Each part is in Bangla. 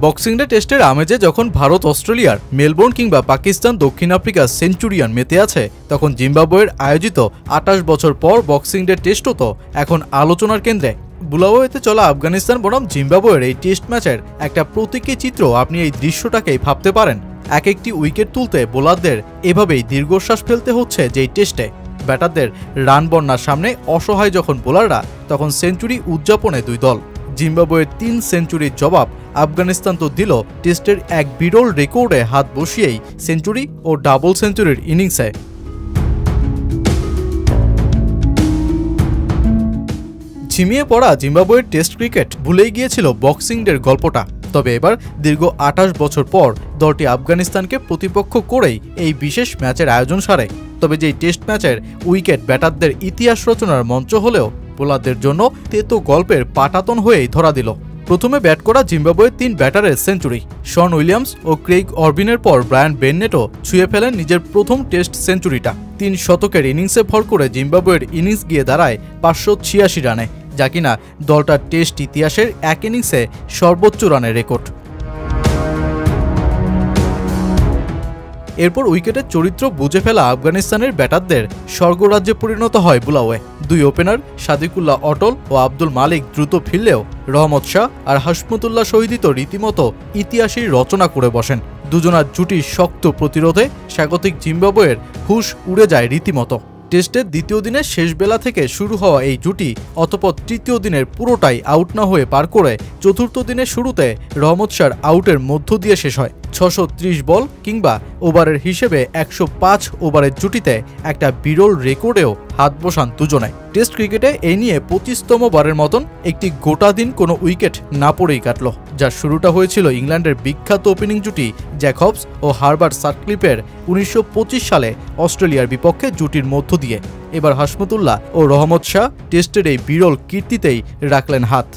বক্সিং ডে টেস্টের আমেজে যখন ভারত অস্ট্রেলিয়ার মেলবোর্ন কিংবা পাকিস্তান দক্ষিণ আফ্রিকার সেঞ্চুরিয়ান মেতে আছে, তখন জিম্বাবুয়ের আয়োজিত ২৮ বছর পর বক্সিং ডে টেস্টও তো এখন আলোচনার কেন্দ্রে। বুলাওয়েতে চলা আফগানিস্তান বনাম জিম্বাবুয়ের এই টেস্ট ম্যাচের একটা প্রতীকী চিত্র আপনি এই দৃশ্যটাকেই ভাবতে পারেন। এক একটি উইকেট তুলতে বোলারদের এভাবেই দীর্ঘশ্বাস ফেলতে হচ্ছে যেই টেস্টে। ব্যাটারদের রান বন্যার সামনে অসহায় যখন বোলাররা, তখন সেঞ্চুরি উদযাপনে দুই দল। জিম্বাবুয়ের ৩ সেঞ্চুরির জবাব আফগানিস্তান তো দিল টেস্টের এক বিরল রেকর্ডে হাত বসিয়েই সেঞ্চুরি ও ডাবল সেঞ্চুরির ইনিংসে। ঝিমিয়ে পড়া জিম্বাবুয়ের টেস্ট ক্রিকেট ভুলেই গিয়েছিল বক্সিং ডের গল্পটা। তবে এবার দীর্ঘ ২৮ বছর পর দলটি আফগানিস্তানকে প্রতিপক্ষ করেই এই বিশেষ ম্যাচের আয়োজন সারে। তবে যেই টেস্ট ম্যাচের উইকেট ব্যাটারদের ইতিহাস রচনার মঞ্চ হলেও বোলারদের জন্য তেতো গল্পের পাটাতন হয়েই ধরা দিল। প্রথমে ব্যাট করা জিম্বাবুয়ের ৩ ব্যাটারের সেঞ্চুরি। শন উইলিয়ামস ও ক্রেইগ অরবিনের পর ব্রায়ান বেননেটও ছুঁয়ে ফেলেন নিজের প্রথম টেস্ট সেঞ্চুরিটা। ৩ শতকের ইনিংসে ভর করে জিম্বাবুয়ের ইনিংস গিয়ে দাঁড়ায় ৫৮৬ রানে, যা কিনা দলটার টেস্ট ইতিহাসের এক ইনিংসে সর্বোচ্চ রানের রেকর্ড। এরপর উইকেটের চরিত্র বুঝে ফেলা আফগানিস্তানের ব্যাটারদের স্বর্গরাজ্যে পরিণত হয় বুলাওয়ে। ২ ওপেনার সাদিকুল্লাহ অটল ও আব্দুল মালিক দ্রুত ফিরলেও রহমত শাহ আর হাশমতুল্লাহ শহীদ তো রীতিমতো ইতিহাসই রচনা করে বসেন। দুজনার জুটির শক্ত প্রতিরোধে স্বাগতিক জিম্বাবুয়ের হুশ উড়ে যায় রীতিমতো। টেস্টের দ্বিতীয় দিনের শেষ বেলা থেকে শুরু হওয়া এই জুটি অতঃপর তৃতীয় দিনের পুরোটাই আউট না হয়ে পার করে চতুর্থ দিনের শুরুতে রহমত শাহর আউটের মধ্য দিয়ে শেষ হয়। ৬৩০ বল কিংবা ওভারের হিসেবে ১০৫ ওভারের জুটিতে একটা বিরল রেকর্ডেও হাত বসান দুজনে। টেস্ট ক্রিকেটে এই নিয়ে ২৫তম বারের মতন একটি গোটা দিন কোনো উইকেট না পড়েই কাটল, যার শুরুটা হয়েছিল ইংল্যান্ডের বিখ্যাত ওপেনিং জুটি জ্যাকবস ও হার্বার্ট সাটক্লিফের ১৯২৫ সালে অস্ট্রেলিয়ার বিপক্ষে জুটির মধ্য দিয়ে। এবার হাশমতুল্লাহ ও রহমত শাহ টেস্টের এই বিরল কীর্তিতেই রাখলেন হাত।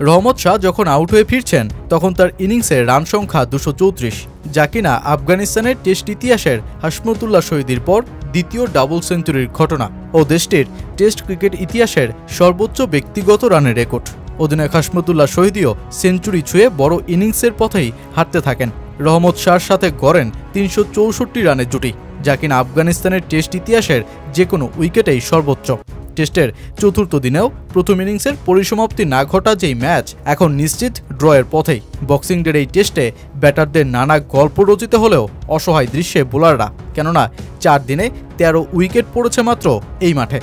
রহমত শাহ যখন আউট হয়ে ফিরছেন, তখন তার ইনিংসের রান সংখ্যা ২৩৪, যা কিনা আফগানিস্তানের টেস্ট ইতিহাসের হাশমতুল্লাহ শহীদের পর দ্বিতীয় ডাবল সেঞ্চুরির ঘটনা ও দেশটির টেস্ট ক্রিকেট ইতিহাসের সর্বোচ্চ ব্যক্তিগত রানের রেকর্ড। অধিনায়ক হাশমতুল্লাহ শহীদও সেঞ্চুরি ছুঁয়ে বড় ইনিংসের পথেই হাঁটতে থাকেন। রহমত শাহর সাথে গড়েন ৩৬৪ রানের জুটি, যা কিনা আফগানিস্তানের টেস্ট ইতিহাসের যে কোনো উইকেটেই সর্বোচ্চ। টেস্টের চতুর্থ দিনেও প্রথম ইনিংসের পরিসমাপ্তি না ঘটা যেই ম্যাচ এখন নিশ্চিত ড্রয়ের পথেই। বক্সিং ডের এই টেস্টে ব্যাটারদের নানা গল্প রচিত হলেও অসহায় দৃশ্যে বোলাররা, কেননা ৪ দিনে ১৩ উইকেট পড়েছে মাত্র এই মাঠে।